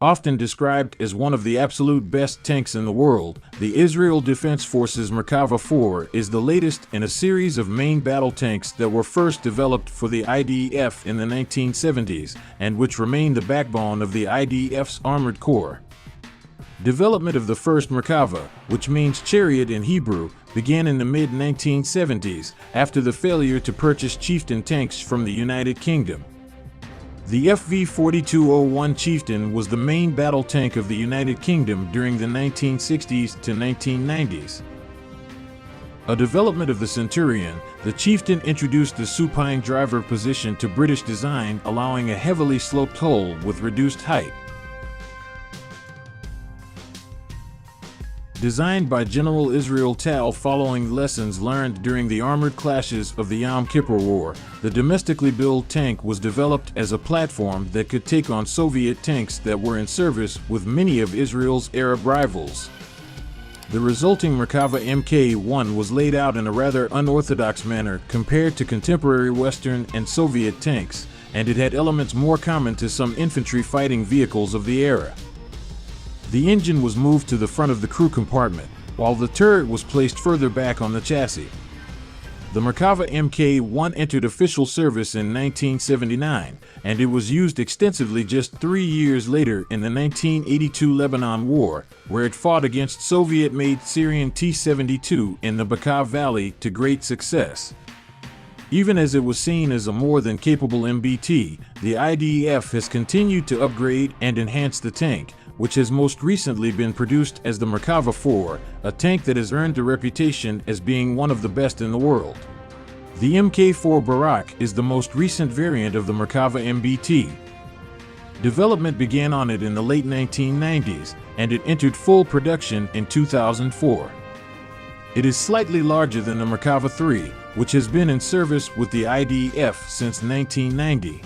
Often described as one of the absolute best tanks in the world, the Israel Defense Forces Merkava 4 is the latest in a series of main battle tanks that were first developed for the IDF in the 1970s and which remain the backbone of the IDF's armored corps. Development of the first Merkava, which means chariot in Hebrew, began in the mid-1970s after the failure to purchase Chieftain tanks from the United Kingdom. The FV-4201 Chieftain was the main battle tank of the United Kingdom during the 1960s to 1990s. A development of the Centurion, the Chieftain introduced the supine driver position to British design, allowing a heavily sloped hull with reduced height. Designed by General Israel Tal following lessons learned during the armored clashes of the Yom Kippur War, the domestically built tank was developed as a platform that could take on Soviet tanks that were in service with many of Israel's Arab rivals. The resulting Merkava Mk1 was laid out in a rather unorthodox manner compared to contemporary Western and Soviet tanks, and it had elements more common to some infantry fighting vehicles of the era. The engine was moved to the front of the crew compartment, while the turret was placed further back on the chassis. The Merkava Mk1 entered official service in 1979, and it was used extensively just 3 years later in the 1982 Lebanon War, where it fought against Soviet-made Syrian T-72 in the Bekaa Valley to great success. Even as it was seen as a more than capable MBT, the IDF has continued to upgrade and enhance the tank, which has most recently been produced as the Merkava 4, a tank that has earned a reputation as being one of the best in the world. The Mk4 Barak is the most recent variant of the Merkava MBT. Development began on it in the late 1990s, and it entered full production in 2004. It is slightly larger than the Merkava 3, which has been in service with the IDF since 1990.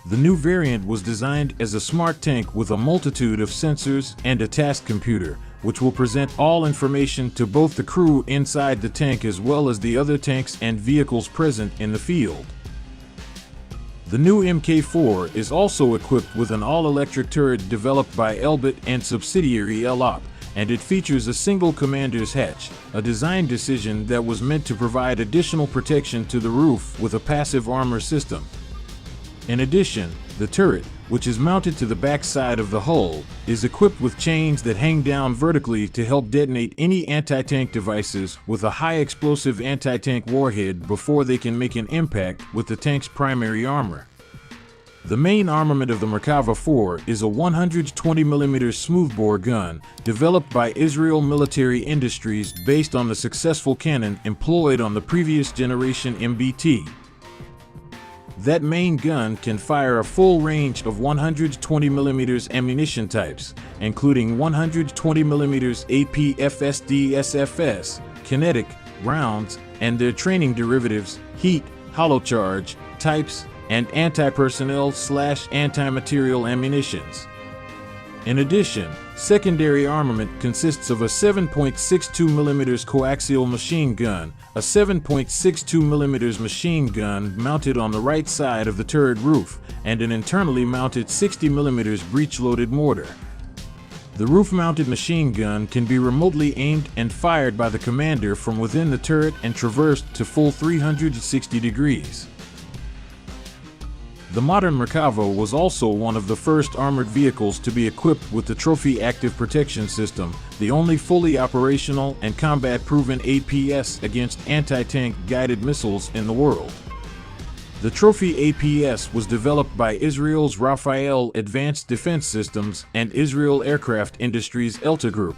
The new variant was designed as a smart tank with a multitude of sensors and a task computer, which will present all information to both the crew inside the tank as well as the other tanks and vehicles present in the field. The new Mk4 is also equipped with an all-electric turret developed by Elbit and subsidiary Elop, and it features a single commander's hatch, a design decision that was meant to provide additional protection to the roof with a passive armor system. In addition, the turret, which is mounted to the back side of the hull, is equipped with chains that hang down vertically to help detonate any anti-tank devices with a high-explosive anti-tank warhead before they can make an impact with the tank's primary armor. The main armament of the Merkava 4 is a 120mm smoothbore gun developed by Israel Military Industries based on the successful cannon employed on the previous generation MBT. That main gun can fire a full range of 120mm ammunition types, including 120mm APFSD-SFS, kinetic, rounds, and their training derivatives, heat, hollow charge, types, and anti-personnel/anti-material ammunitions. In addition, secondary armament consists of a 7.62mm coaxial machine gun, a 7.62mm machine gun mounted on the right side of the turret roof, and an internally mounted 60mm breech-loaded mortar. The roof-mounted machine gun can be remotely aimed and fired by the commander from within the turret and traversed to full 360 degrees. The modern Merkava was also one of the first armored vehicles to be equipped with the Trophy Active Protection System, the only fully operational and combat-proven APS against anti-tank guided missiles in the world. The Trophy APS was developed by Israel's Rafael Advanced Defense Systems and Israel Aircraft Industries ELTA Group.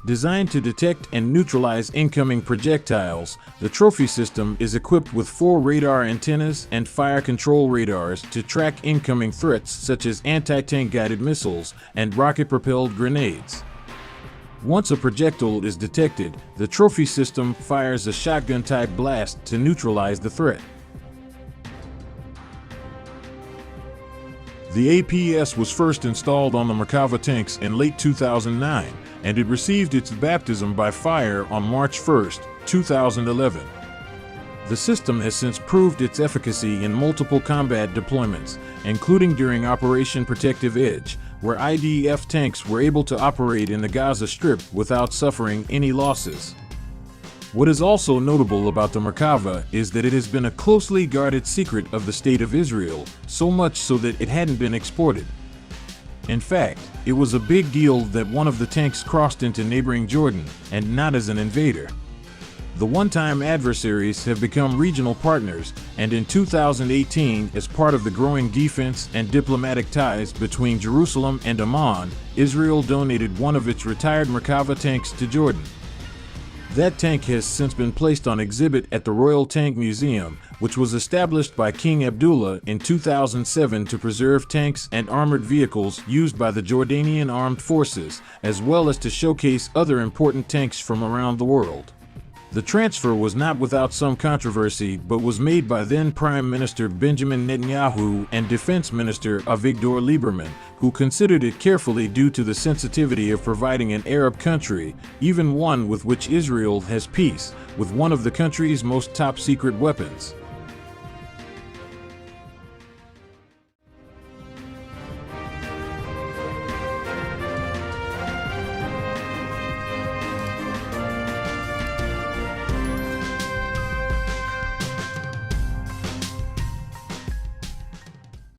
Designed to detect and neutralize incoming projectiles, the Trophy system is equipped with 4 radar antennas and fire control radars to track incoming threats such as anti-tank guided missiles and rocket-propelled grenades. Once a projectile is detected, the Trophy system fires a shotgun-type blast to neutralize the threat. The APS was first installed on the Merkava tanks in late 2009, and it received its baptism by fire on March 1, 2011. The system has since proved its efficacy in multiple combat deployments, including during Operation Protective Edge, where IDF tanks were able to operate in the Gaza Strip without suffering any losses. What is also notable about the Merkava is that it has been a closely guarded secret of the State of Israel, so much so that it hadn't been exported. In fact, it was a big deal that one of the tanks crossed into neighboring Jordan, and not as an invader. The one-time adversaries have become regional partners, and in 2018, as part of the growing defense and diplomatic ties between Jerusalem and Amman, Israel donated one of its retired Merkava tanks to Jordan. That tank has since been placed on exhibit at the Royal Tank Museum, which was established by King Abdullah in 2007 to preserve tanks and armored vehicles used by the Jordanian armed forces, as well as to showcase other important tanks from around the world. The transfer was not without some controversy, but was made by then Prime Minister Benjamin Netanyahu and Defense Minister Avigdor Lieberman, who considered it carefully due to the sensitivity of providing an Arab country, even one with which Israel has peace, with one of the country's most top-secret weapons.